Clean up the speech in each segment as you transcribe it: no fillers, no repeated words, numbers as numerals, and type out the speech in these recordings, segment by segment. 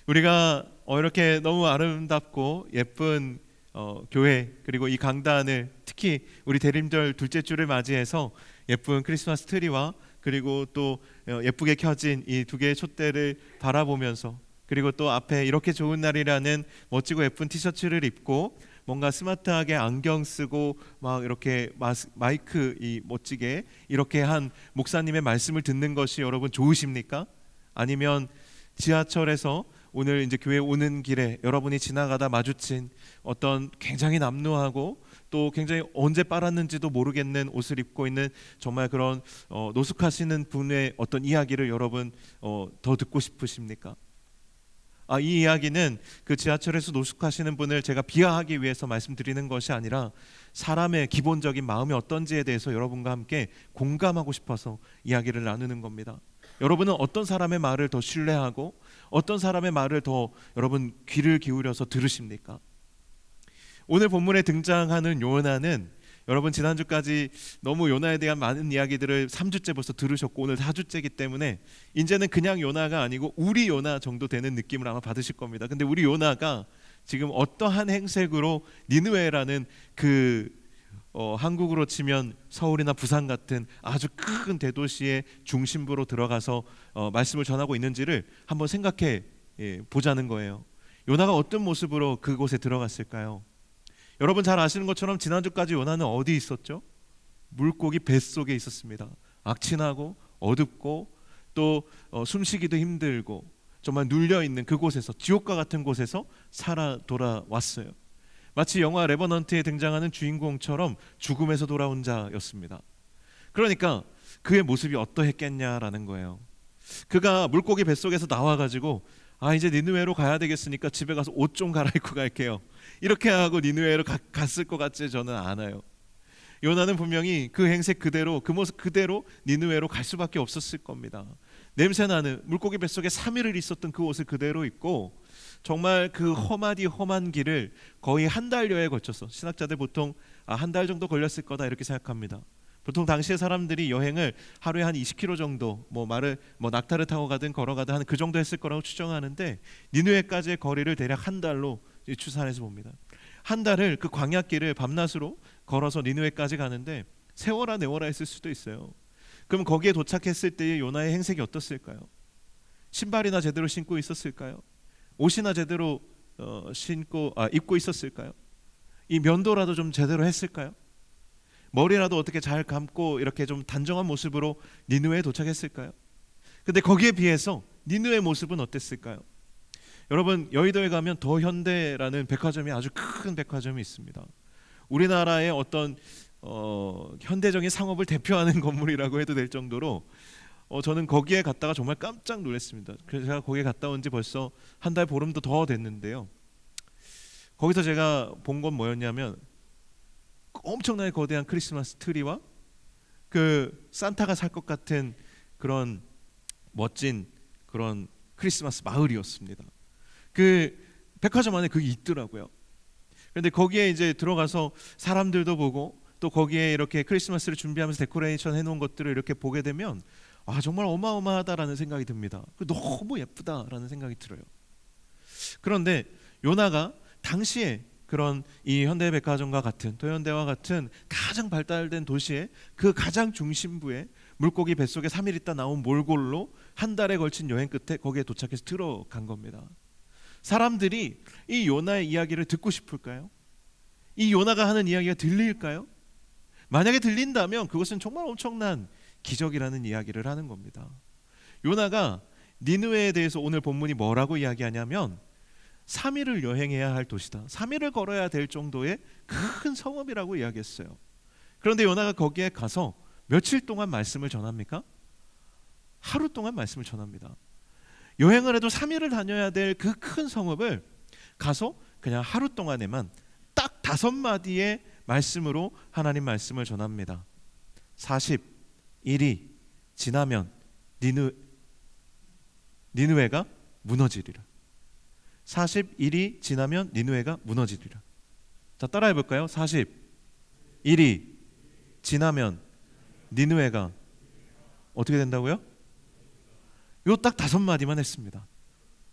우리가 이렇게 너무 아름답고 예쁜 교회, 그리고 이 강단을, 특히 우리 대림절 둘째 주를 맞이해서 예쁜 크리스마스 트리와 그리고 또 예쁘게 켜진 이 두 개의 촛대를 바라보면서, 그리고 또 앞에 이렇게 좋은 날이라는 멋지고 예쁜 티셔츠를 입고 뭔가 스마트하게 안경 쓰고 막 이렇게 마이크 이 멋지게 이렇게 한 목사님의 말씀을 듣는 것이 여러분 좋으십니까? 아니면 지하철에서 오늘 이제 교회 오는 길에 여러분이 지나가다 마주친 어떤 굉장히 남루하고 또 굉장히 언제 빨았는지도 모르겠는 옷을 입고 있는 정말 그런 노숙하시는 분의 어떤 이야기를 여러분 더 듣고 싶으십니까? 이 이야기는 그 지하철에서 노숙하시는 분을 제가 비하하기 위해서 말씀드리는 것이 아니라 사람의 기본적인 마음이 어떤지에 대해서 여러분과 함께 공감하고 싶어서 이야기를 나누는 겁니다. 여러분은 어떤 사람의 말을 더 신뢰하고 어떤 사람의 말을 더 여러분 귀를 기울여서 들으십니까? 오늘 본문에 등장하는 요나는 여러분 지난주까지 너무 요나에 대한 많은 이야기들을 3주째 벌써 들으셨고 오늘 4주째이기 때문에 이제는 그냥 요나가 아니고 우리 요나 정도 되는 느낌을 아마 받으실 겁니다. 근데 우리 요나가 지금 어떠한 행색으로 니느웨라는 그 한국으로 치면 서울이나 부산 같은 아주 큰 대도시의 중심부로 들어가서 말씀을 전하고 있는지를 한번 생각해 보자는 거예요. 요나가 어떤 모습으로 그곳에 들어갔을까요? 여러분 잘 아시는 것처럼 지난주까지 요나는 어디 있었죠? 물고기 뱃속에 있었습니다. 악친하고 어둡고 또 숨쉬기도 힘들고 정말 눌려있는 그곳에서, 지옥과 같은 곳에서 살아 돌아왔어요. 마치 영화 레버넌트에 등장하는 주인공처럼 죽음에서 돌아온 자였습니다. 그러니까 그의 모습이 어떠했겠냐라는 거예요. 그가 물고기 뱃속에서 나와가지고 이제 니느웨로 가야 되겠으니까 집에 가서 옷 좀 갈아입고 갈게요, 이렇게 하고 니느웨로 갔을 것 같지 저는 않아요. 요나는 분명히 그 행색 그대로, 그 모습 그대로 니느웨로 갈 수밖에 없었을 겁니다. 냄새나는 물고기 뱃속에 3일을 있었던 그 옷을 그대로 입고 정말 그 험한 길을 거의 한 달여에 걸쳐서, 신학자들 보통 한 달 정도 걸렸을 거다 이렇게 생각합니다. 보통 당시의 사람들이 여행을 하루에 한 20km 정도 낙타를 타고 가든 걸어가든 한 그 정도 했을 거라고 추정하는데 니느웨까지의 거리를 대략 한 달로 추산해서 봅니다. 한 달을 그 광야길을 밤낮으로 걸어서 니느웨까지 가는데 세워라 내워라 했을 수도 있어요. 그럼 거기에 도착했을 때의 요나의 행색이 어떻을까요? 신발이나 제대로 신고 있었을까요? 옷이나 제대로 입고 있었을까요? 이 면도라도 좀 제대로 했을까요? 머리라도 어떻게 잘 감고 이렇게 좀 단정한 모습으로 니느웨에 도착했을까요? 근데 거기에 비해서 니느웨의 모습은 어땠을까요? 여러분 여의도에 가면 더 현대라는 백화점이, 아주 큰 백화점이 있습니다. 우리나라의 어떤 현대적인 상업을 대표하는 건물이라고 해도 될 정도로 저는 거기에 갔다가 정말 깜짝 놀랐습니다. 그래서 제가 거기에 갔다 온 지 벌써 한 달 보름도 더 됐는데요. 거기서 제가 본 건 뭐였냐면 엄청나게 거대한 크리스마스 트리와 그 산타가 살 것 같은 그런 멋진 그런 크리스마스 마을이었습니다. 그 백화점 안에 그게 있더라고요. 그런데 거기에 이제 들어가서 사람들도 보고 또 거기에 이렇게 크리스마스를 준비하면서 데코레이션 해놓은 것들을 이렇게 보게 되면 정말 어마어마하다라는 생각이 듭니다. 너무 예쁘다라는 생각이 들어요. 그런데 요나가 당시에 그런 이 현대백화점과 같은, 도현대와 같은 가장 발달된 도시의 그 가장 중심부에 물고기 뱃속에 3일 있다 나온 몰골로 한 달에 걸친 여행 끝에 거기에 도착해서 들어간 겁니다. 사람들이 이 요나의 이야기를 듣고 싶을까요? 이 요나가 하는 이야기가 들릴까요? 만약에 들린다면 그것은 정말 엄청난 기적이라는 이야기를 하는 겁니다. 요나가 니느웨에 대해서 오늘 본문이 뭐라고 이야기하냐면 3일을 여행해야 할 도시다, 3일을 걸어야 될 정도의 큰 성읍이라고 이야기했어요. 그런데 요나가 거기에 가서 며칠 동안 말씀을 전합니까? 하루 동안 말씀을 전합니다. 여행을 해도 3일을 다녀야 될 그 큰 성읍을 가서 그냥 하루 동안에만 딱 5마디의 말씀으로 하나님 말씀을 전합니다. 40일이 지나면 니느웨가 무너지리라. 40일이 지나면 니느웨가 무너지리라. 자, 따라해 볼까요? 40일이 지나면 니느웨가 어떻게 된다고요? 요 딱 5마디만 했습니다.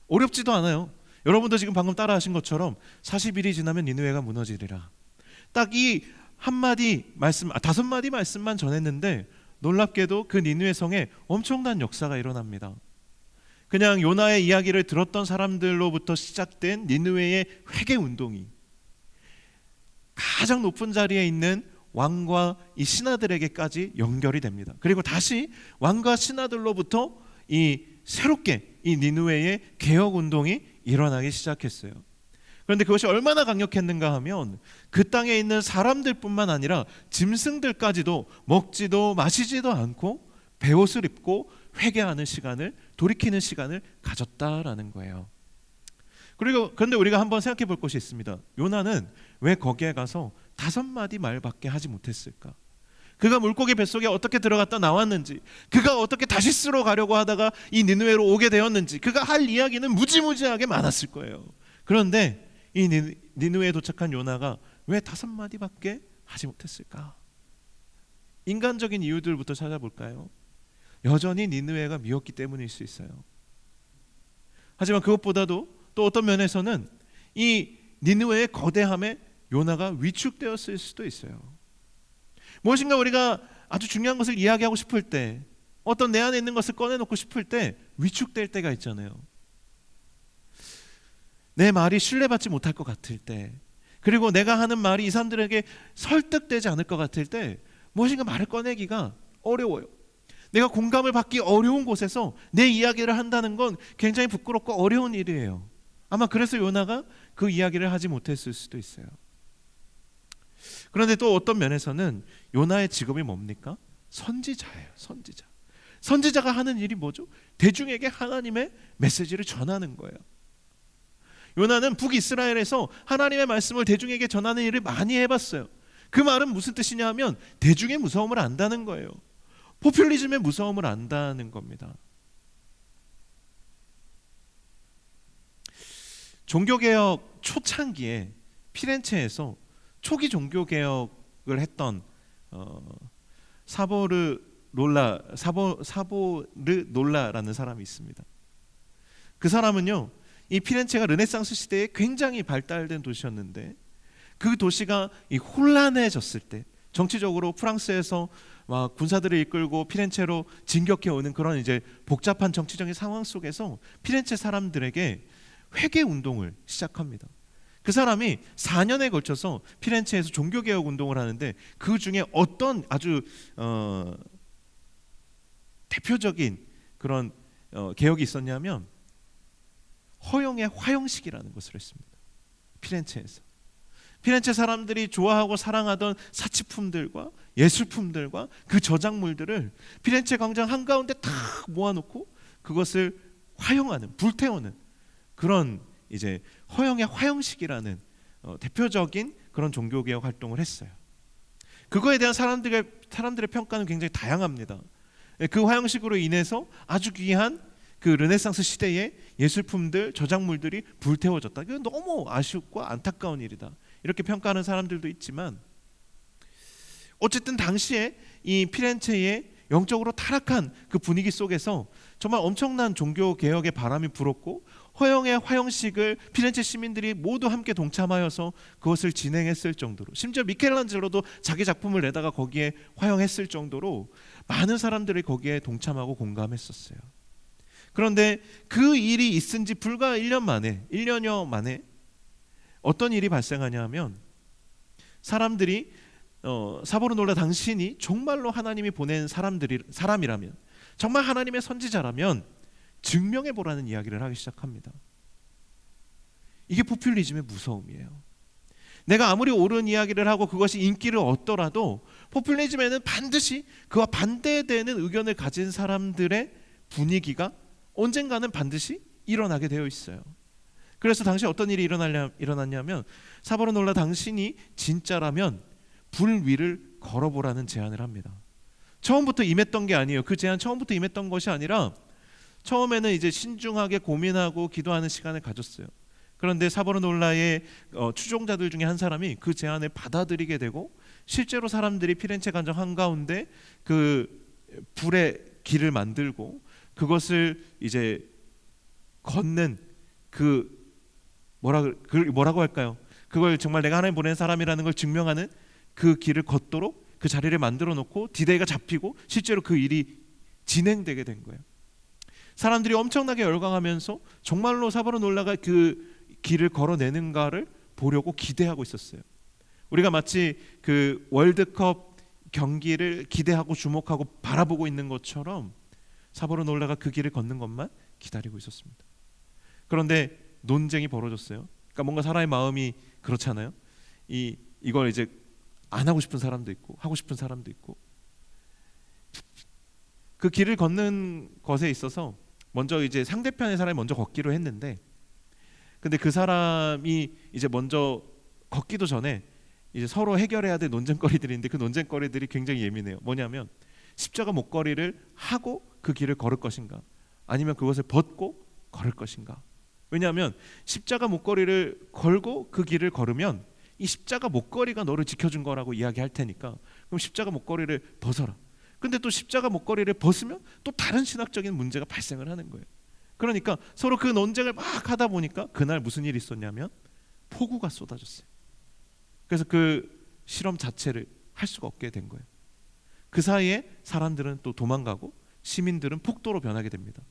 어렵지도 않아요. 여러분도 지금 방금 따라하신 것처럼 40일이 지나면 니느웨가 무너지리라. 딱 이 한마디 말씀, 5마디 말씀만 전했는데 놀랍게도 그 니느웨 성에 엄청난 역사가 일어납니다. 그냥 요나의 이야기를 들었던 사람들로부터 시작된 니느웨의 회개 운동이 가장 높은 자리에 있는 왕과 이 신하들에게까지 연결이 됩니다. 그리고 다시 왕과 신하들로부터 이 새롭게 이 니느웨의 개혁 운동이 일어나기 시작했어요. 그런데 그것이 얼마나 강력했는가 하면 그 땅에 있는 사람들뿐만 아니라 짐승들까지도 먹지도 마시지도 않고 베옷을 입고 회개하는 시간을, 돌이키는 시간을 가졌다라는 거예요. 그런데 우리가 한번 생각해 볼 것이 있습니다. 요나는 왜 거기에 가서 5마디 말밖에 하지 못했을까? 그가 물고기 뱃속에 어떻게 들어갔다 나왔는지, 그가 어떻게 다시스로 가려고 하다가 이 니느웨로 오게 되었는지, 그가 할 이야기는 무지무지하게 많았을 거예요. 그런데 이 니느웨에 도착한 요나가 왜 5마디밖에 하지 못했을까? 인간적인 이유들부터 찾아볼까요? 여전히 니느웨가 미웠기 때문일 수 있어요. 하지만 그것보다도 또 어떤 면에서는 이 니느웨의 거대함에 요나가 위축되었을 수도 있어요. 무엇인가 우리가 아주 중요한 것을 이야기하고 싶을 때, 어떤 내 안에 있는 것을 꺼내놓고 싶을 때 위축될 때가 있잖아요. 내 말이 신뢰받지 못할 것 같을 때, 그리고 내가 하는 말이 이 사람들에게 설득되지 않을 것 같을 때 무엇인가 말을 꺼내기가 어려워요. 내가 공감을 받기 어려운 곳에서 내 이야기를 한다는 건 굉장히 부끄럽고 어려운 일이에요. 아마 그래서 요나가 그 이야기를 하지 못했을 수도 있어요. 그런데 또 어떤 면에서는 요나의 직업이 뭡니까? 선지자예요. 선지자. 선지자가 하는 일이 뭐죠? 대중에게 하나님의 메시지를 전하는 거예요. 요나는 북이스라엘에서 하나님의 말씀을 대중에게 전하는 일을 많이 해봤어요. 그 말은 무슨 뜻이냐 하면 대중의 무서움을 안다는 거예요. 포퓰리즘의 무서움을 안다는 겁니다. 종교개혁 초창기에 피렌체에서 초기 종교개혁을 했던 사보르놀라라는 사람이 있습니다. 그 사람은요, 이 피렌체가 르네상스 시대에 굉장히 발달된 도시였는데 그 도시가 이 혼란해졌을 때, 정치적으로 프랑스에서 막 군사들을 이끌고 피렌체로 진격해 오는 그런 이제 복잡한 정치적인 상황 속에서 피렌체 사람들에게 회개 운동을 시작합니다. 그 사람이 4년에 걸쳐서 피렌체에서 종교개혁 운동을 하는데 그 중에 어떤 아주 대표적인 그런 개혁이 있었냐면 허영의 화형식이라는 것을 했습니다. 피렌체에서. 피렌체 사람들이 좋아하고 사랑하던 사치품들과 예술품들과 그 저작물들을 피렌체 광장 한가운데 다 모아놓고 그것을 화형하는, 불태우는 그런 이제 허영의 화형식이라는 대표적인 그런 종교개혁 활동을 했어요. 그거에 대한 사람들의 평가는 굉장히 다양합니다. 그 화형식으로 인해서 아주 귀한 그 르네상스 시대의 예술품들, 저작물들이 불태워졌다. 이건 너무 아쉽고 안타까운 일이다. 이렇게 평가하는 사람들도 있지만 어쨌든 당시에 이 피렌체의 영적으로 타락한 그 분위기 속에서 정말 엄청난 종교개혁의 바람이 불었고 허영의 화형식을 피렌체 시민들이 모두 함께 동참하여서 그것을 진행했을 정도로, 심지어 미켈란젤로도 자기 작품을 내다가 거기에 화형했을 정도로 많은 사람들이 거기에 동참하고 공감했었어요. 그런데 그 일이 있은 지 불과 1년여 만에 어떤 일이 발생하냐 하면 사람들이 사보르놀라 당신이 정말로 하나님이 보낸 사람이라면, 정말 하나님의 선지자라면 증명해보라는 이야기를 하기 시작합니다. 이게 포퓰리즘의 무서움이에요. 내가 아무리 옳은 이야기를 하고 그것이 인기를 얻더라도 포퓰리즘에는 반드시 그와 반대되는 의견을 가진 사람들의 분위기가 언젠가는 반드시 일어나게 되어 있어요. 그래서 당시 어떤 일이 일어났냐면 사보르놀라 당신이 진짜라면 불 위를 걸어보라는 제안을 합니다. 처음부터 임했던 게 아니에요. 그 제안 처음부터 임했던 것이 아니라 처음에는 이제 신중하게 고민하고 기도하는 시간을 가졌어요. 그런데 사보르놀라의 추종자들 중에 한 사람이 그 제안을 받아들이게 되고 실제로 사람들이 피렌체 광장 한가운데 그 불의 길을 만들고 그것을 이제 걷는 뭐라고 할까요? 그걸 정말 내가 하나님 보낸 사람이라는 걸 증명하는 그 길을 걷도록 그 자리를 만들어 놓고 디데이가 잡히고 실제로 그 일이 진행되게 된 거예요. 사람들이 엄청나게 열광하면서 정말로 사브로놀라가 그 길을 걸어내는가를 보려고 기대하고 있었어요. 우리가 마치 그 월드컵 경기를 기대하고 주목하고 바라보고 있는 것처럼 사브로놀라가 그 길을 걷는 것만 기다리고 있었습니다. 그런데 논쟁이 벌어졌어요. 그러니까 뭔가 사람의 마음이 그렇잖아요. 이걸 이제 안 하고 싶은 사람도 있고 하고 싶은 사람도 있고, 그 길을 걷는 것에 있어서 먼저 이제 상대편의 사람이 먼저 걷기로 했는데, 근데 그 사람이 이제 먼저 걷기도 전에 이제 서로 해결해야 될 논쟁거리들이 있는데 그 논쟁거리들이 굉장히 예민해요. 뭐냐면 십자가 목걸이를 하고 그 길을 걸을 것인가, 아니면 그것을 벗고 걸을 것인가. 왜냐하면 십자가 목걸이를 걸고 그 길을 걸으면 이 십자가 목걸이가 너를 지켜준 거라고 이야기할 테니까 그럼 십자가 목걸이를 벗어라. 근데 또 십자가 목걸이를 벗으면 또 다른 신학적인 문제가 발생을 하는 거예요. 그러니까 서로 그 논쟁을 막 하다 보니까 그날 무슨 일이 있었냐면 폭우가 쏟아졌어요. 그래서 그 실험 자체를 할 수가 없게 된 거예요. 그 사이에 사람들은 또 도망가고 시민들은 폭도로 변하게 됩니다.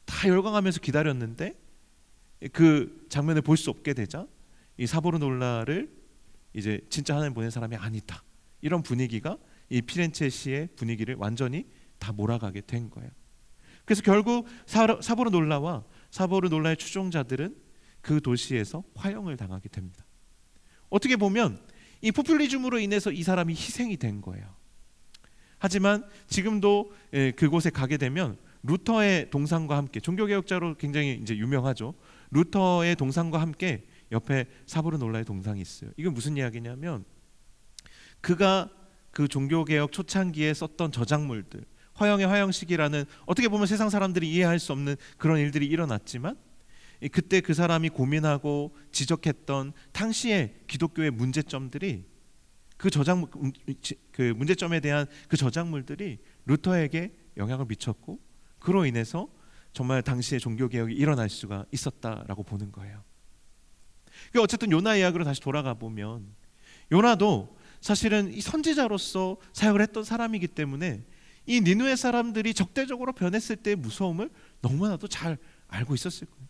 다 열광하면서 기다렸는데 그 장면을 볼 수 없게 되자 이 사보르놀라를 이제 진짜 하나님 보낸 사람이 아니다, 이런 분위기가 이 피렌체시의 분위기를 완전히 다 몰아가게 된 거예요. 그래서 결국 사보르놀라와 사보르놀라의 추종자들은 그 도시에서 화형을 당하게 됩니다. 어떻게 보면 이 포퓰리즘으로 인해서 이 사람이 희생이 된 거예요. 하지만 지금도 그곳에 가게 되면 루터의 동상과 함께, 종교개혁자로 굉장히 이제 유명하죠. 루터의 동상과 함께 옆에 사보르놀라의 동상이 있어요. 이건 무슨 이야기냐면 그가 그 종교개혁 초창기에 썼던 저작물들, 화형의 화형식이라는 어떻게 보면 세상 사람들이 이해할 수 없는 그런 일들이 일어났지만 그때 그 사람이 고민하고 지적했던 당시의 기독교의 문제점들이 그 문제점에 대한 그 저작물들이 루터에게 영향을 미쳤고 그로 인해서 정말 당시의 종교개혁이 일어날 수가 있었다라고 보는 거예요. 어쨌든 요나 이야기로 다시 돌아가 보면 요나도 사실은 이 선지자로서 사역을 했던 사람이기 때문에 이 니느웨 사람들이 적대적으로 변했을 때의 무서움을 너무나도 잘 알고 있었을 거예요.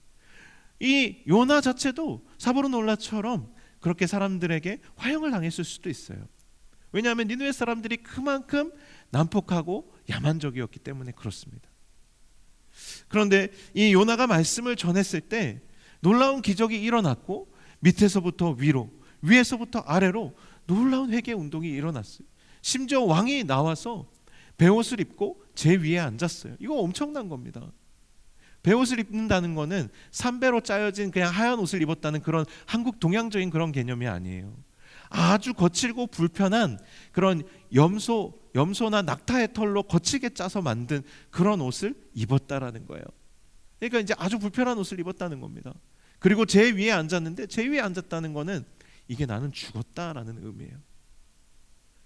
이 요나 자체도 사보르놀라처럼 그렇게 사람들에게 화형을 당했을 수도 있어요. 왜냐하면 니느웨 사람들이 그만큼 난폭하고 야만적이었기 때문에 그렇습니다. 그런데 이 요나가 말씀을 전했을 때 놀라운 기적이 일어났고 밑에서부터 위로, 위에서부터 아래로 놀라운 회개 운동이 일어났어요. 심지어 왕이 나와서 베옷을 입고 제 위에 앉았어요. 이거 엄청난 겁니다. 베옷을 입는다는 거는 삼배로 짜여진 그냥 하얀 옷을 입었다는 그런 한국 동양적인 그런 개념이 아니에요. 아주 거칠고 불편한 그런 염소나 낙타의 털로 거칠게 짜서 만든 그런 옷을 입었다라는 거예요. 그러니까 이제 아주 불편한 옷을 입었다는 겁니다. 그리고 제 위에 앉았는데 제 위에 앉았다는 거는 이게 나는 죽었다라는 의미예요.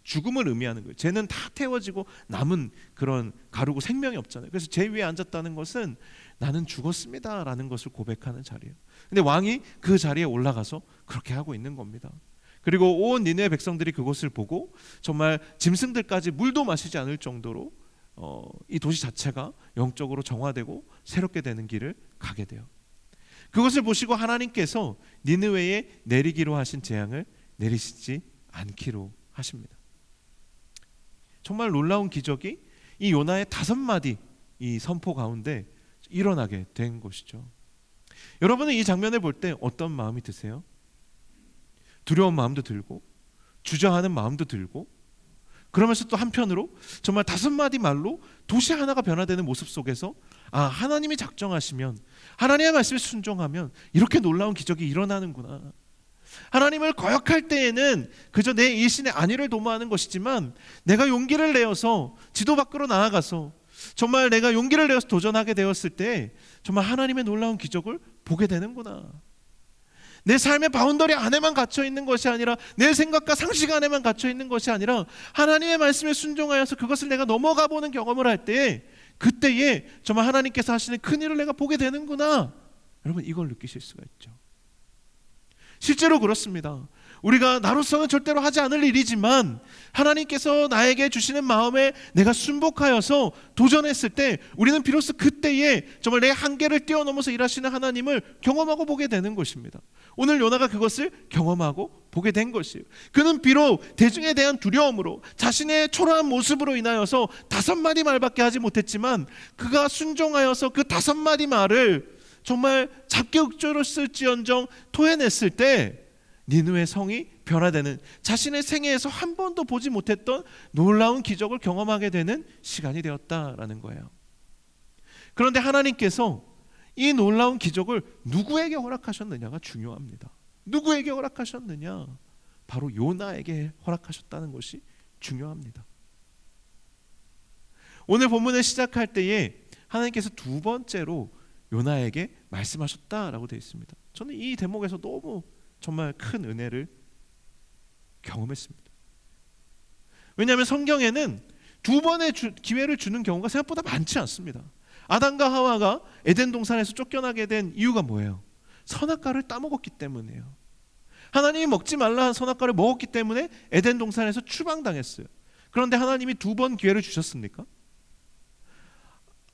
죽음을 의미하는 거예요. 쟤는 다 태워지고 남은 그런 가루고 생명이 없잖아요. 그래서 제 위에 앉았다는 것은 나는 죽었습니다라는 것을 고백하는 자리예요. 근데 왕이 그 자리에 올라가서 그렇게 하고 있는 겁니다. 그리고 온 니느웨 백성들이 그것을 보고 정말 짐승들까지 물도 마시지 않을 정도로 이 도시 자체가 영적으로 정화되고 새롭게 되는 길을 가게 돼요. 그것을 보시고 하나님께서 니느웨에 내리기로 하신 재앙을 내리시지 않기로 하십니다. 정말 놀라운 기적이 이 요나의 5마디 이 선포 가운데 일어나게 된 것이죠. 여러분은 이 장면을 볼 때 어떤 마음이 드세요? 두려운 마음도 들고 주저하는 마음도 들고, 그러면서 또 한편으로 정말 5마디 말로 도시 하나가 변화되는 모습 속에서 하나님이 작정하시면, 하나님의 말씀에 순종하면 이렇게 놀라운 기적이 일어나는구나. 하나님을 거역할 때에는 그저 내 일신의 안위를 도모하는 것이지만 내가 용기를 내어서 지도 밖으로 나아가서 정말 내가 용기를 내어서 도전하게 되었을 때 정말 하나님의 놀라운 기적을 보게 되는구나. 내 삶의 바운더리 안에만 갇혀 있는 것이 아니라, 내 생각과 상식 안에만 갇혀 있는 것이 아니라 하나님의 말씀에 순종하여서 그것을 내가 넘어가 보는 경험을 할 때, 그때에 정말 하나님께서 하시는 큰 일을 내가 보게 되는구나 여러분 이걸 느끼실 수가 있죠. 실제로 그렇습니다. 우리가 나로서는 절대로 하지 않을 일이지만 하나님께서 나에게 주시는 마음에 내가 순복하여서 도전했을 때 우리는 비로소 그때에 정말 내 한계를 뛰어넘어서 일하시는 하나님을 경험하고 보게 되는 것입니다. 오늘 요나가 그것을 경험하고 보게 된 것이에요. 그는 비록 대중에 대한 두려움으로 자신의 초라한 모습으로 인하여서 5마디 말밖에 하지 못했지만 그가 순종하여서 그 5마디 말을 정말 잡기억조로 쓸지언정 토해냈을 때 니느웨 성이 변화되는, 자신의 생애에서 한 번도 보지 못했던 놀라운 기적을 경험하게 되는 시간이 되었다라는 거예요. 그런데 하나님께서 이 놀라운 기적을 누구에게 허락하셨느냐가 중요합니다. 누구에게 허락하셨느냐? 바로 요나에게 허락하셨다는 것이 중요합니다. 오늘 본문을 시작할 때에 하나님께서 2번째로 요나에게 말씀하셨다라고 되어 있습니다. 저는 이 대목에서 너무 정말 큰 은혜를 경험했습니다. 왜냐하면 성경에는 2번의 기회를 주는 경우가 생각보다 많지 않습니다. 아담과 하와가 에덴 동산에서 쫓겨나게 된 이유가 뭐예요? 선악과를 따먹었기 때문이에요. 하나님이 먹지 말라 한 선악과를 먹었기 때문에 에덴 동산에서 추방당했어요. 그런데 하나님이 2번 기회를 주셨습니까?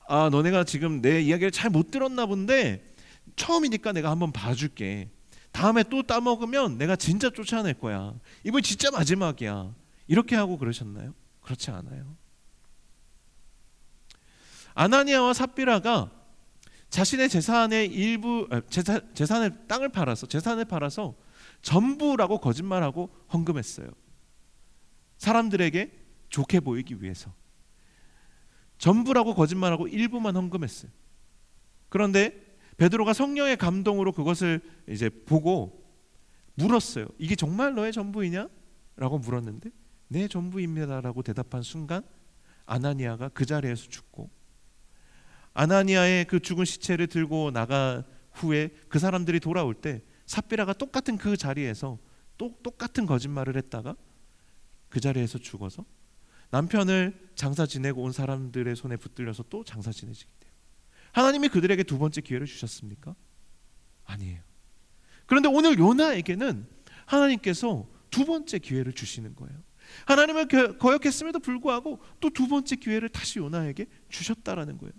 아, 너네가 지금 내 이야기를 잘 못 들었나 본데 처음이니까 내가 한번 봐줄게. 다음에 또 따먹으면 내가 진짜 쫓아낼 거야. 이번 진짜 마지막이야. 이렇게 하고 그러셨나요? 그렇지 않아요. 아나니아와 삽비라가 자신의 재산의 일부, 재산의 땅을 팔아서, 재산을 팔아서 전부라고 거짓말하고 헌금했어요. 사람들에게 좋게 보이기 위해서 전부라고 거짓말하고 일부만 헌금했어요. 그런데 베드로가 성령의 감동으로 그것을 이제 보고 물었어요. 이게 정말 너의 전부이냐? 라고 물었는데 네, 전부입니다라고 대답한 순간 아나니아가 그 자리에서 죽고, 아나니아의 그 죽은 시체를 들고 나간 후에 그 사람들이 돌아올 때 삽비라가 똑같은 그 자리에서 또 똑같은 거짓말을 했다가 그 자리에서 죽어서 남편을 장사 지내고 온 사람들의 손에 붙들려서 또 장사 지내지게 돼요. 하나님이 그들에게 2번째 기회를 주셨습니까? 아니에요. 그런데 오늘 요나에게는 하나님께서 2번째 기회를 주시는 거예요. 하나님을 거역했음에도 불구하고 또 2번째 기회를 다시 요나에게 주셨다라는 거예요.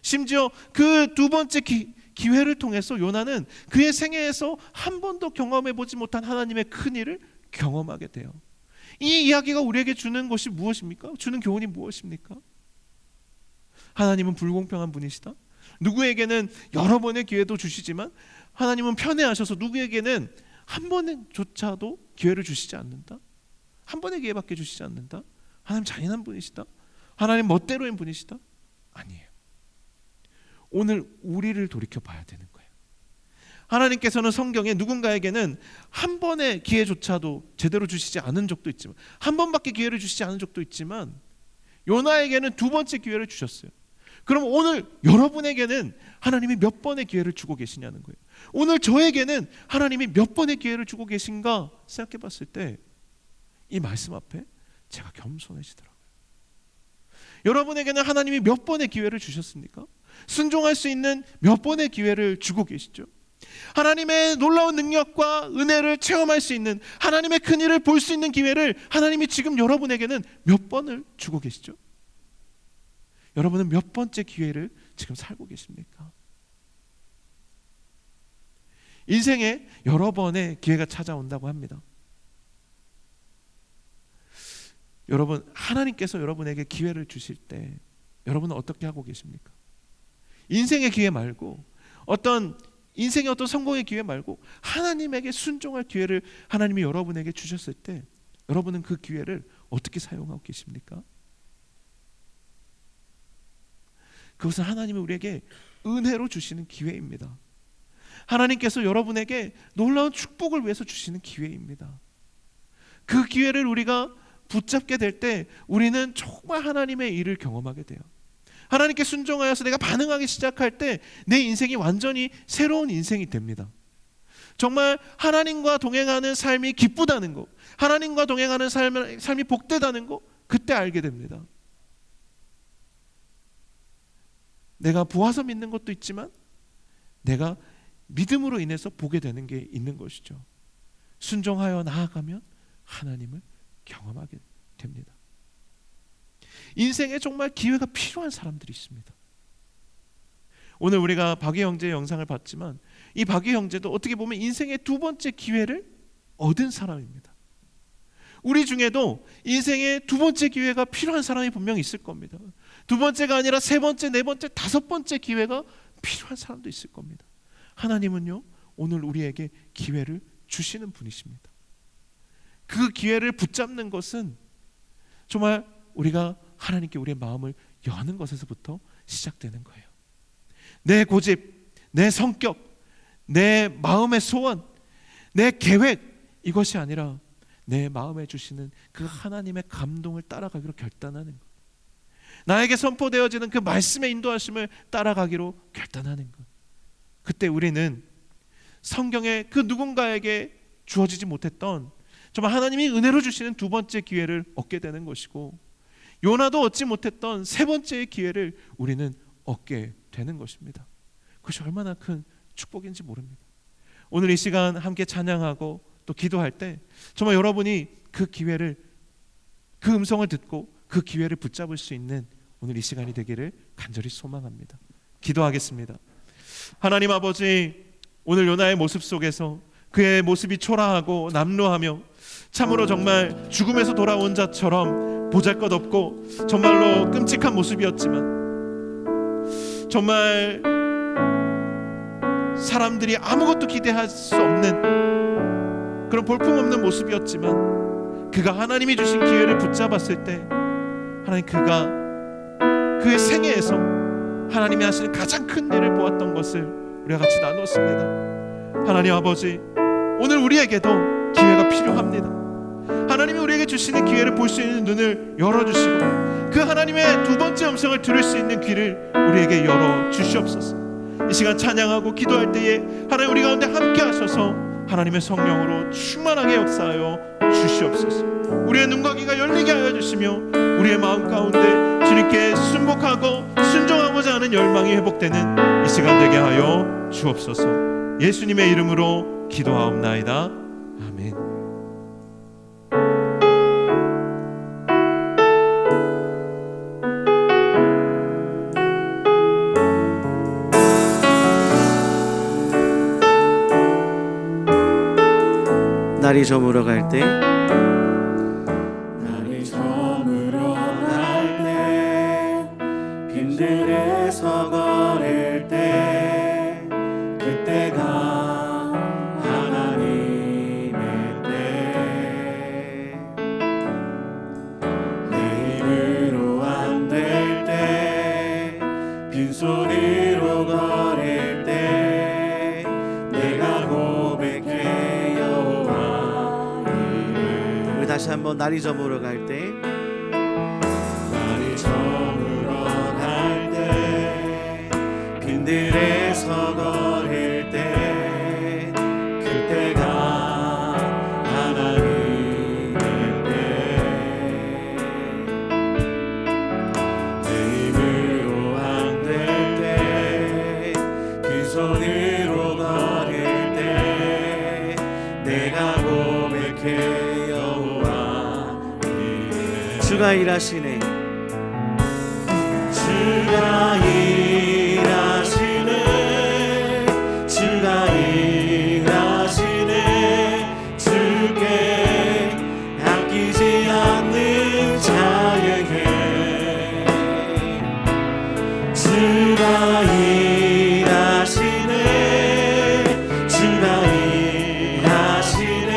심지어 그 2번째 기회를 통해서 요나는 그의 생애에서 한 번도 경험해보지 못한 하나님의 큰 일을 경험하게 돼요. 이 이야기가 우리에게 주는 것이 무엇입니까? 주는 교훈이 무엇입니까? 하나님은 불공평한 분이시다. 누구에게는 여러 번의 기회도 주시지만 하나님은 편애하셔서 누구에게는 한 번조차도 기회를 주시지 않는다. 한 번의 기회밖에 주시지 않는다. 하나님 잔인한 분이시다. 하나님 멋대로인 분이시다. 아니에요. 오늘 우리를 돌이켜 봐야 되는 거예요. 하나님께서는 성경에 누군가에게는 한 번의 기회조차도 제대로 주시지 않은 적도 있지만, 한 번밖에 기회를 주시지 않은 적도 있지만 요나에게는 2번째 기회를 주셨어요. 그럼 오늘 여러분에게는 하나님이 몇 번의 기회를 주고 계시냐는 거예요. 오늘 저에게는 하나님이 몇 번의 기회를 주고 계신가 생각해 봤을 때 이 말씀 앞에 제가 겸손해지더라고요. 여러분에게는 하나님이 몇 번의 기회를 주셨습니까? 순종할 수 있는 몇 번의 기회를 주고 계시죠? 하나님의 놀라운 능력과 은혜를 체험할 수 있는, 하나님의 큰 일을 볼 수 있는 기회를 하나님이 지금 여러분에게는 몇 번을 주고 계시죠? 여러분은 몇 번째 기회를 지금 살고 계십니까? 인생에 여러 번의 기회가 찾아온다고 합니다. 여러분, 하나님께서 여러분에게 기회를 주실 때 여러분은 어떻게 하고 계십니까? 인생의 기회 말고, 인생의 어떤 성공의 기회 말고 하나님에게 순종할 기회를 하나님이 여러분에게 주셨을 때 여러분은 그 기회를 어떻게 사용하고 계십니까? 그것은 하나님이 우리에게 은혜로 주시는 기회입니다. 하나님께서 여러분에게 놀라운 축복을 위해서 주시는 기회입니다. 그 기회를 우리가 붙잡게 될 때 우리는 정말 하나님의 일을 경험하게 돼요. 하나님께 순종하여서 내가 반응하기 시작할 때 내 인생이 완전히 새로운 인생이 됩니다. 정말 하나님과 동행하는 삶이 기쁘다는 거, 하나님과 동행하는 삶이 복되다는 거, 그때 알게 됩니다. 내가 보아서 믿는 것도 있지만 내가 믿음으로 인해서 보게 되는 게 있는 것이죠. 순종하여 나아가면 하나님을 경험하게 됩니다. 인생에 정말 기회가 필요한 사람들이 있습니다. 오늘 우리가 박유 형제의 영상을 봤지만 이 박유 형제도 어떻게 보면 인생의 두 번째 기회를 얻은 사람입니다. 우리 중에도 인생의 두 번째 기회가 필요한 사람이 분명히 있을 겁니다. 두 번째가 아니라 세 번째, 네 번째, 다섯 번째 기회가 필요한 사람도 있을 겁니다. 하나님은요, 오늘 우리에게 기회를 주시는 분이십니다. 그 기회를 붙잡는 것은 정말 우리가 하나님께 우리의 마음을 여는 것에서부터 시작되는 거예요. 내 고집, 내 성격, 내 마음의 소원, 내 계획, 이것이 아니라 내 마음에 주시는 그 하나님의 감동을 따라가기로 결단하는 것, 나에게 선포되어지는 그 말씀의 인도하심을 따라가기로 결단하는 것. 그때 우리는 성경의 그 누군가에게 주어지지 못했던 정말 하나님이 은혜로 주시는 두 번째 기회를 얻게 되는 것이고, 요나도 얻지 못했던 세 번째의 기회를 우리는 얻게 되는 것입니다. 그것이 얼마나 큰 축복인지 모릅니다. 오늘 이 시간 함께 찬양하고 또 기도할 때 정말 여러분이 그 기회를, 그 음성을 듣고 그 기회를 붙잡을 수 있는 오늘 이 시간이 되기를 간절히 소망합니다. 기도하겠습니다. 하나님 아버지, 오늘 요나의 모습 속에서 그의 모습이 초라하고 남루하며 참으로 정말 죽음에서 돌아온 자처럼 보잘것없고 정말로 끔찍한 모습이었지만, 정말 사람들이 아무것도 기대할 수 없는 그런 볼품없는 모습이었지만, 그가 하나님이 주신 기회를 붙잡았을 때 하나님, 그가 그의 생애에서 하나님이 하시는 가장 큰 일을 보았던 것을 우리가 같이 나눴습니다. 하나님 아버지, 오늘 우리에게도 기회가 필요합니다. 하나님이 우리에게 주시는 기회를 볼 수 있는 눈을 열어주시고 그 하나님의 두 번째 음성을 들을 수 있는 귀를 우리에게 열어주시옵소서. 이 시간 찬양하고 기도할 때에 하나님 우리 가운데 함께 하셔서 하나님의 성령으로 충만하게 역사하여 주시옵소서. 우리의 눈과 귀가 열리게 하여 주시며 우리의 마음 가운데 주님께 순복하고 순종하고자 하는 열망이 회복되는 이 시간 되게 하여 주옵소서. 예수님의 이름으로 기도하옵나이다. 아멘. 날이 저물어 갈 때, 날이 저물어 갈 때, 빈들에서 걸을 때, 그때가 하나님의 때. 내 힘으로 안 될 때, 빈손으로 걸을 때, 내가 고백해 다시 한번 날이 저물어 갈 때, 날이 저물어 갈 때, 빈들에서 걸을 때, 그때가 하나님의 때. 내 힘으로 안 될 때, 빈손으로 걸을 때, 내가 고백해 주가 일하시네. 주가 일하시네. 주가 일하시네. 주께 아끼지 않는 자에게 주가 일하시네. 주가 일하시네.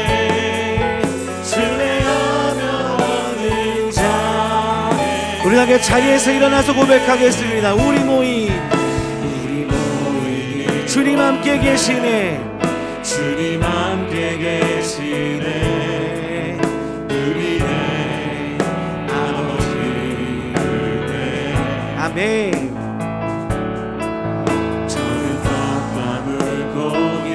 신뢰하며 우리 함께 자리에서 일어나서 고백하겠습니다. 우리 모임 주님 함께 계시네. 주님 함께 계시네. 우리네 아버지 은혜. 아멘. 저는 떡과 물고기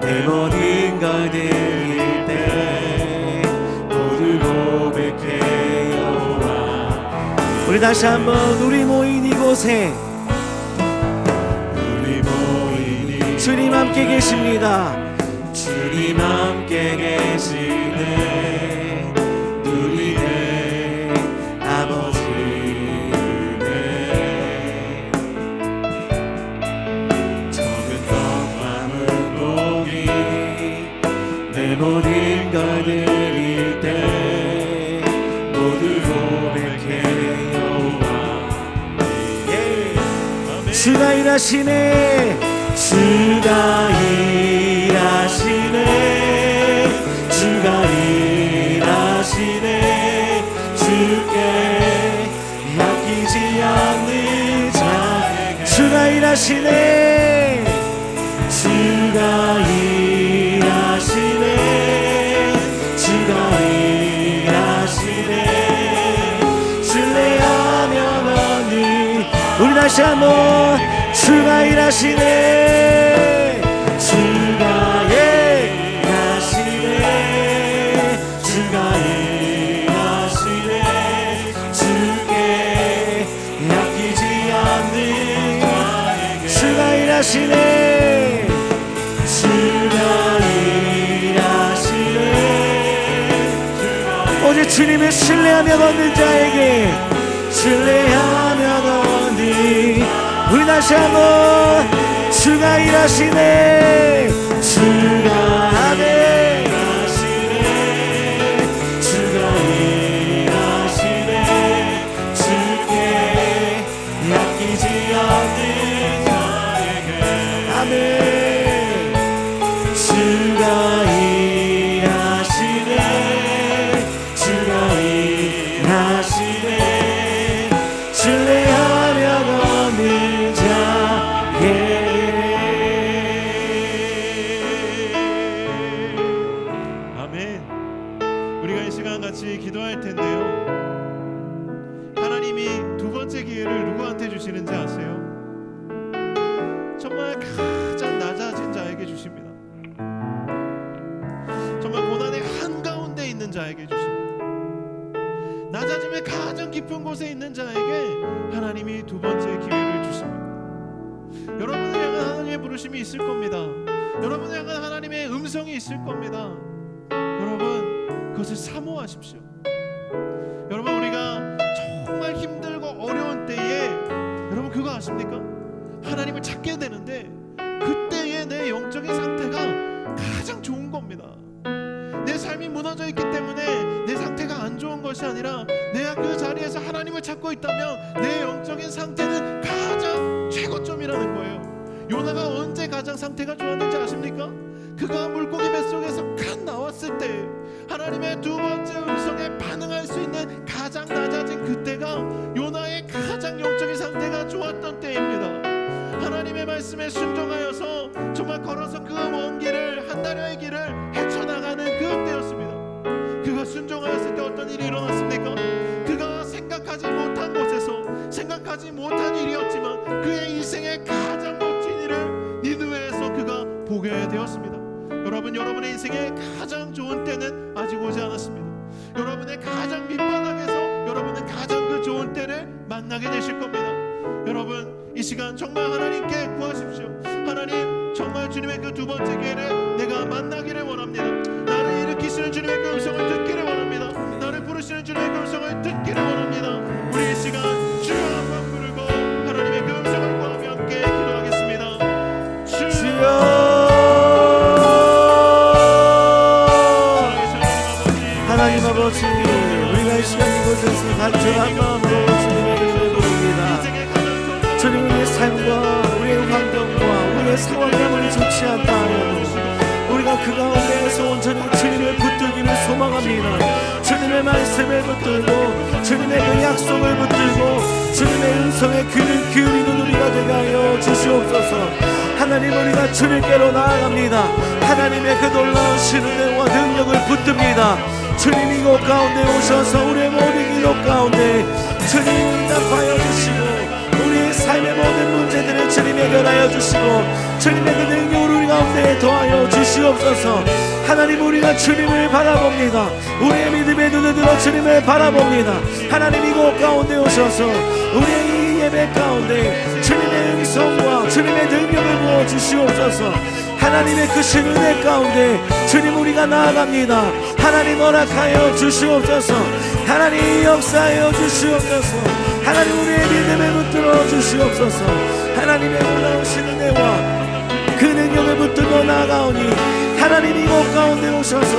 내 모든 걸 드릴 때 모두 고백해 여호와. 우리 다시 한번 우리 모인 이곳에, 우리 모인 주님 함께 계십니다. 주님 함께 계시네. 누리네 아버지네. 적은 떡 남은 고기 내 모든 걸 드릴 때 모두 고백해 여호와. 주가 일하시네. 주가 일하시네. 주가 일하시네. 주께 맡기지 않는 자에게. 주가 일하시네. 주가 일하시네. 주가 일하시네. 신뢰하면 얻는. 우리 다시 한번 주가 일하시네. 주가 일하시네. 주가 일하시네. 주께 맡기지 않는 자에게. 주가 일하시네. 주가 일하시네. 오직 주님을 신뢰하며 걷는 자에게. 신뢰하며 걷는. 우리 다시 한번 주가 일하시네. 주가 하네. 주가 일하시네. 주께 맡기지 않는 자에게. 아멘. 주가 일하시네. 주가 일하시네. 신뢰하며 걷는 자에게. 아멘. 우리가 이 시간 같이 기도할 텐데요. 하나님이 두 번째 기회를 누구한테 주시는지 아세요? 정말 가장 낮아진 자에게 주십니다. 정말 고난의 한가운데 있는 자에게 주십니다. 낮아짐의 가장 깊은 곳에 있는 자에게 하나님이 두 번째 기회를 주십니다. 여러분을 향한 하나님의 부르심이 있을 겁니다. 여러분을 향한 하나님의 음성이 있을 겁니다. 여러분, 그것을 사모하십시오. 여러분, 우리가 정말 힘들고 어려운 때에 여러분 그거 아십니까? 하나님을 찾게 되는데 그때의 내 영적인 상태가 가장 좋은 겁니다. 내 삶이 무너져 있기 때문에 내 상태가 안 좋은 것이 아니라 내가 그 자리에서 하나님을 찾고 있다면 내 영적인 상태는 가장 최고점이라는 거예요. 요나가 언제 가장 상태가 좋았는지 아십니까? 그가 물고기 뱃속에서 갓 나왔을 때 하나님의 두 번째 음성에 반응할 수 있는 가장 낮아진 그때가 요나의 가장 영적인 상태가 좋았던 때입니다. 하나님의 말씀에 순종하여서 정말 걸어서 그 먼 길을, 한 달여의 길을 헤쳐나가는 그때였습니다. 그가 순종하였을 때 어떤 일이 일어났습니까? 그가 생각하지 못한 곳에서 생각하지 못한 일이었지만 그의 인생의 가장 멋진 일을 니느웨에서 그가 보게 되었습니다. 여러분, 여러분의 인생의 가장 좋은 때는 아직 오지 않았습니다. 여러분의 가장 밑바닥에서 여러분은 가장 그 좋은 때를 만나게 되실 겁니다. 여러분, 이 시간 정말 하나님께 구하십시오. 하나님, 정말 주님의 그 두 번째 기회를 내가 만나기를 원합니다. 나를 일으키시는 주님의 그 음성을 듣기를 원합니다. 나를 부르시는 주님의 그 음성을 듣기를 원합니다. 우리 이 시간 주여 한번 부르고 하나님의 그 음성을 구하며 함께 기도하겠습니다. 주여. 하나님 아버지, 우리가 이 시간 이곳에서 간절한 마음으로 주님의 이름을 부릅니다. 주님, 우리의 삶과 우리의 환경과 우리의 상황이 아무리 좋지 않다 하여도 우리가 그 가운데에서 온전히 주님을 붙들기를 소망합니다. 주님의 말씀을 붙들고 주님의 그 약속을 붙들고 주님의 음성에 귀를 기울이는 우리가 되게 하여 주시옵소서. 하나님, 우리가 주님께로 나아갑니다. 하나님의 그 놀라운 신은혜와 능력을 붙듭니다. 주님, 이곳 가운데 오셔서 우리의 모든 이곳 가운데 주님 응답하여 주시고 우리의 삶의 모든 문제들을 주님 해결하여 주시고 주님의 그 능력을 우리 가운데 더하여 주시옵소서. 하나님, 우리가 주님을 바라봅니다. 우리의 믿음의 눈을 들어 주님을 바라봅니다. 하나님, 이곳 가운데 오셔서 우리의 이 예배 가운데 주님의 음성과 주님의 능력을 부어 주시옵소서. 하나님의 크신 은혜 가운데 주님 우리가 나아갑니다. 하나님 허락하여 주시옵소서. 하나님 역사하여 주시옵소서. 하나님 우리의 믿음을 붙들어 주시옵소서. 하나님의 놀라우신 은혜와 그 능력을 붙들고 나아가오니 하나님 이곳 가운데 오셔서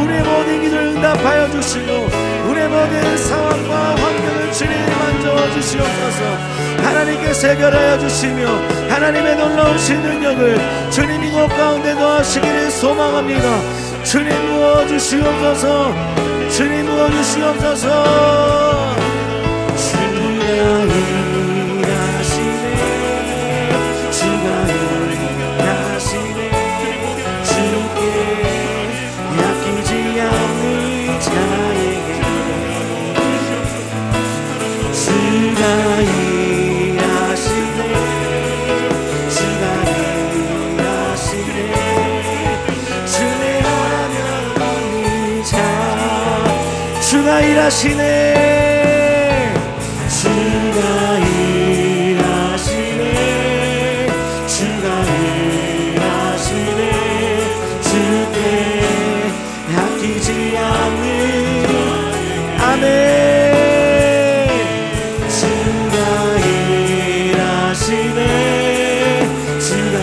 우리의 모든 기도를 응답하여 주시고 우리의 모든 상황과 환경을 주님 만져 주시옵소서. 하나님께서 해결하여 주시며 하나님의 놀라우신 능력을 주님 이곳 가운데 넣으시기를 소망합니다. 주님 부어주시옵소서. 주님 부어주시옵소서. 주가 일하시네. 주가 일하시네. 주께 약기지 않는 자에게 주가 일하시네. 주가 일하시네. 주의 하면 얻는 자 주가 일하시네. 주가 일하시네. 주가 일하시네. 주께 아끼지 않는 아멘. 주가 일하시네. 주가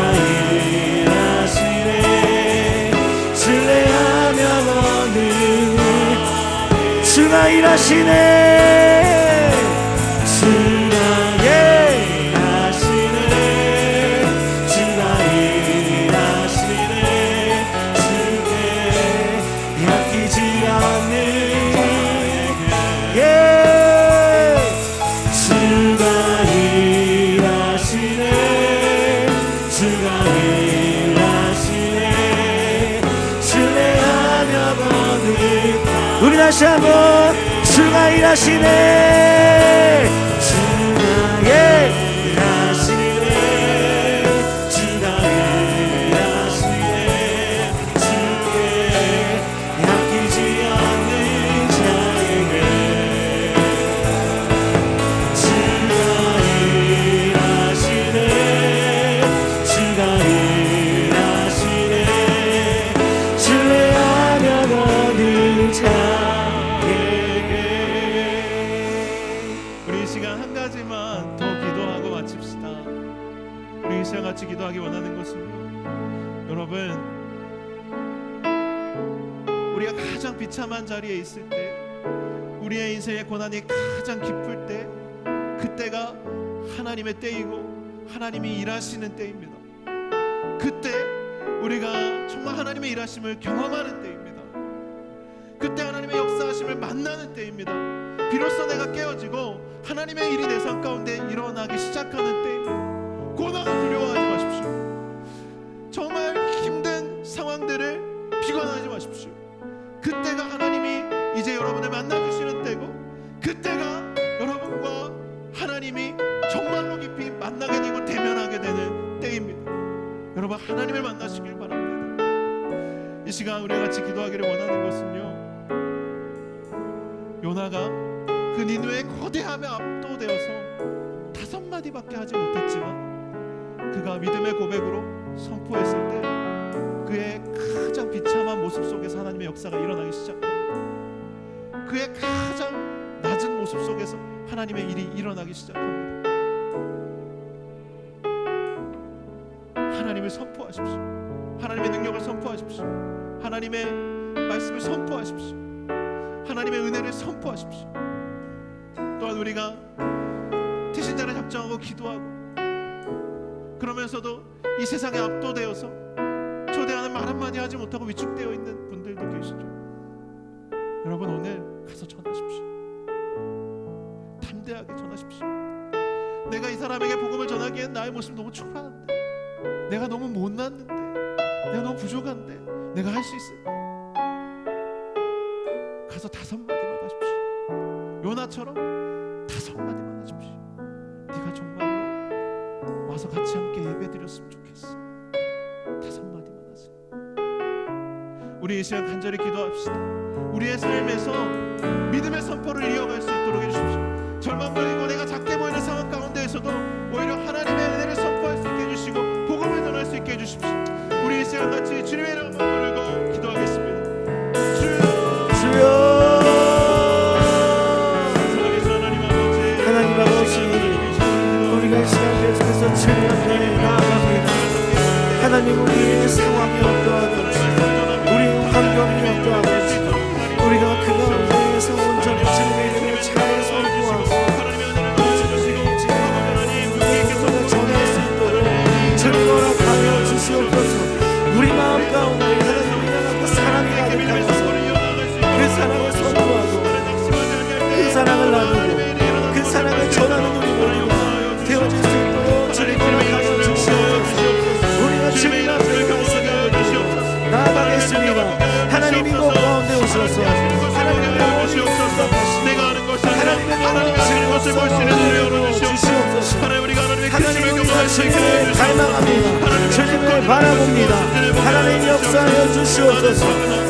일하시네. 신뢰하며 얻는 주가 일하시네. 우리 다시 한번 주가 일하시네. 주가 일하시네. 주가 일하시네. 주께 아끼지 않는 자에게 주가 일하시네. 주가 일하시네. 신뢰하며 얻는 자 같이 기도하기 원하는 것은요, 여러분, 우리가 가장 비참한 자리에 있을 때, 우리의 인생의 고난이 가장 깊을 때, 그때가 하나님의 때이고 하나님이 일하시는 때입니다. 그때 우리가 정말 하나님의 일하심을 경험하는 때입니다. 그때 하나님의 역사하심을 만나는 때입니다. 비로소 내가 깨어지고 하나님의 일이 내 삶 가운데 일어나기 시작하는 때입니다. 고난을 두려워하지 마십시오. 정말 힘든 상황들을 비관하지 마십시오. 그때가 하나님이 이제 여러분을 만나주시는 때고, 그때가 여러분과 하나님이 정말로 깊이 만나게 되고 대면하게 되는 때입니다. 여러분, 하나님을 만나시길 바랍니다. 이 시간 우리가 같이 기도하기를 원하는 것은요, 요나가 그 니느웨의 거대함에 압도되어서 5마디밖에 하지 못했지만 그가 믿음의 고백으로 선포했을 때 그의 가장 비참한 모습 속에서 하나님의 역사가 일어나기 시작합니다. 그의 가장 낮은 모습 속에서 하나님의 일이 일어나기 시작합니다. 하나님을 선포하십시오. 하나님의 능력을 선포하십시오. 하나님의 말씀을 선포하십시오. 하나님의 은혜를 선포하십시오. 또한 우리가 태신자를 작정하고 기도하고, 그러면서도 이 세상에 압도되어서 초대하는 말 한마디 하지 못하고 위축되어 있는 분들도 계시죠. 여러분, 오늘 가서 전하십시오. 담대하게 전하십시오. 내가 이 사람에게 복음을 전하기엔 나의 모습이 너무 초라한데, 내가 너무 못났는데, 내가 너무 부족한데 내가 할 수 있을까? 가서 5마디만 하십시오. 요나처럼 5마디만 하십시오. 네가 정말로 와서 같이 함께 예배드렸으면 좋겠어. 5마디만 하세요. 우리 이 시간 간절히 기도합시다. 우리의 삶에서 믿음의 선포를 이어갈 수 있도록 해주십시오. 절망적이고 내가 작게 보이는 상황 가운데에서도 오히려 하나님의 은혜를 선포할 수 있게 해주십시오. 주십시오. 우리 이 시간 같이 주님의 이름을 부르고 기도하겠습니다. 주여 하나님 아버지, 우리가 이 시간 계속해서 주님 앞에 나아갑니다. 하나님, 우리의 상황이 어떠하든지 우리의 환경이 어떠하든지 우리가 그 가운데에서 온전히 주님의 이름을 잘 선포하고 전할 수 있도록 주님 허락하여 주시옵소서. 우리 마음 가운데 하나님이 나가고 사랑이 가득하여서 그 사랑을 선포하고 그 사랑을 나누고 그 사랑을 전하는 우리 모두가 되어질 수 있도록 주님 허락하여 주시옵소서. 우리가 주님 앞에 나아가겠습니다. 하나님 이곳 가운데 오셔서 하나님의 오시옵소서. 내가 아는 것이 하나님의 하나님의 것을 볼 수 있는 눈을 열어주시옵소서. 하나님 우리가 하나님의 하나님 크심을 우리가 경험할 수 있게 주님을 해주시옵소서. 닮아갑니다. 주님을 바라봅니다. 하나님 역사하여 주시옵소서.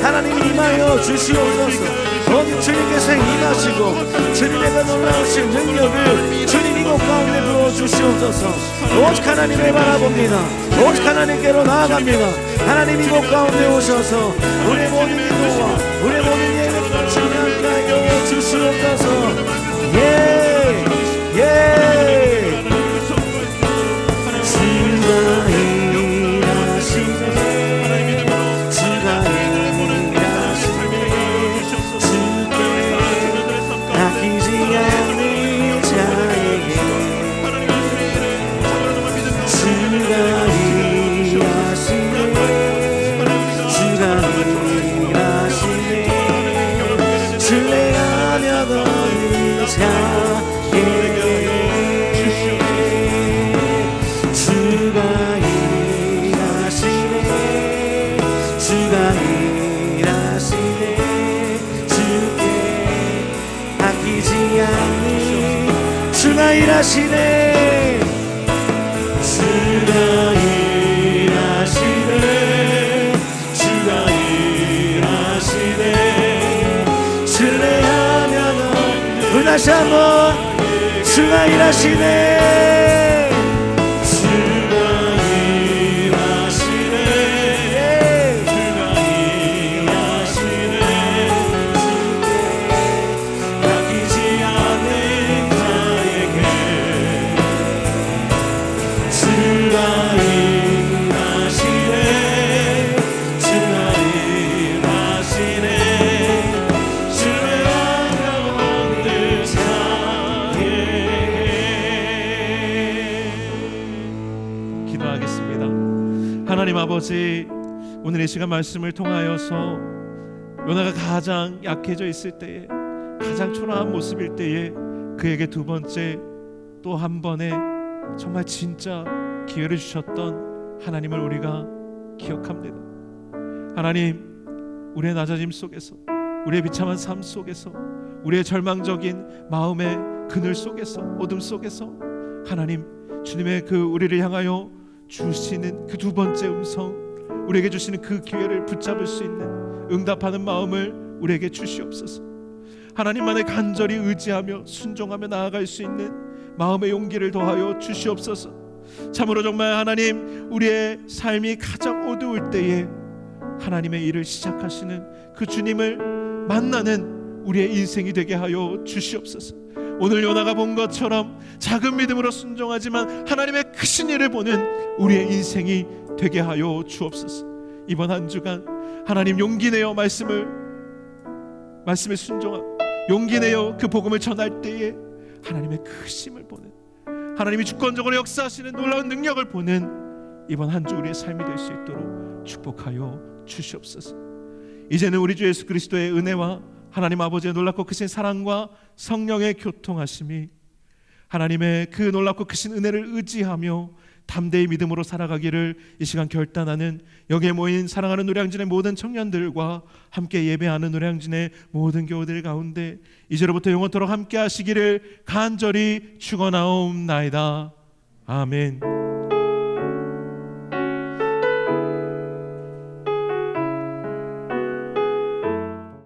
하나님 임하여 주시옵소서. 오늘 주님께서 임하시고 주님의 그 놀라우신 능력을 주님 이곳 가운데 부어주시옵소서. 오직 하나님을 바라봅니다. 오직 하나님께로 나아갑니다. 하나님 이곳 가운데 오셔서 우리의 모든 기도와 우리의 모든 예배를 주님 함께 하여 주시옵소서. 예. 주가 일하시네. 주가 일하시네. 주가 일하시네. 신뢰하면 우리 다시 한번 주가 일하시네. 주가 일하시네. 주가 일하시네. 주께 아끼지 않는 나에게 주가 일하시네. 주가 일하시네. 주의 영광을 찬양해. 기도하겠습니다. 하나님 아버지, 오늘 이 시간 말씀을 통하여서 요나가 가장 약해져 있을 때에, 가장 초라한 모습일 때에 그에게 두 번째 또 한 번의 정말 진짜 기회를 주셨던 하나님을 우리가 기억합니다. 하나님, 우리의 낮아짐 속에서, 우리의 비참한 삶 속에서, 우리의 절망적인 마음의 그늘 속에서, 어둠 속에서 하나님, 주님의 그 우리를 향하여 주시는 그 두 번째 음성, 우리에게 주시는 그 기회를 붙잡을 수 있는 응답하는 마음을 우리에게 주시옵소서. 하나님만을 간절히 의지하며 순종하며 나아갈 수 있는 마음의 용기를 더하여 주시옵소서. 참으로 정말 하나님, 우리의 삶이 가장 어두울 때에 하나님의 일을 시작하시는 그 주님을 만나는 우리의 인생이 되게 하여 주시옵소서. 오늘 요나가 본 것처럼 작은 믿음으로 순종하지만 하나님의 크신 일을 보는 우리의 인생이 되게 하여 주옵소서. 이번 한 주간 하나님 용기 내어 말씀에 순종하고 용기 내어 그 복음을 전할 때에 하나님의 크심을 보는, 하나님이 주권적으로 역사하시는 놀라운 능력을 보는 이번 한 주 우리의 삶이 될 수 있도록 축복하여 주시옵소서. 이제는 우리 주 예수 그리스도의 은혜와 하나님 아버지의 놀랍고 크신 사랑과 성령의 교통하심이, 하나님의 그 놀랍고 크신 은혜를 의지하며 담대히 믿음으로 살아가기를 이 시간 결단하는 여기에 모인 사랑하는 노량진의 모든 청년들과 함께 예배하는 노량진의 모든 교우들 가운데 이제로부터 영원토록 함께 하시기를 간절히 축원하옵나이다. 아멘.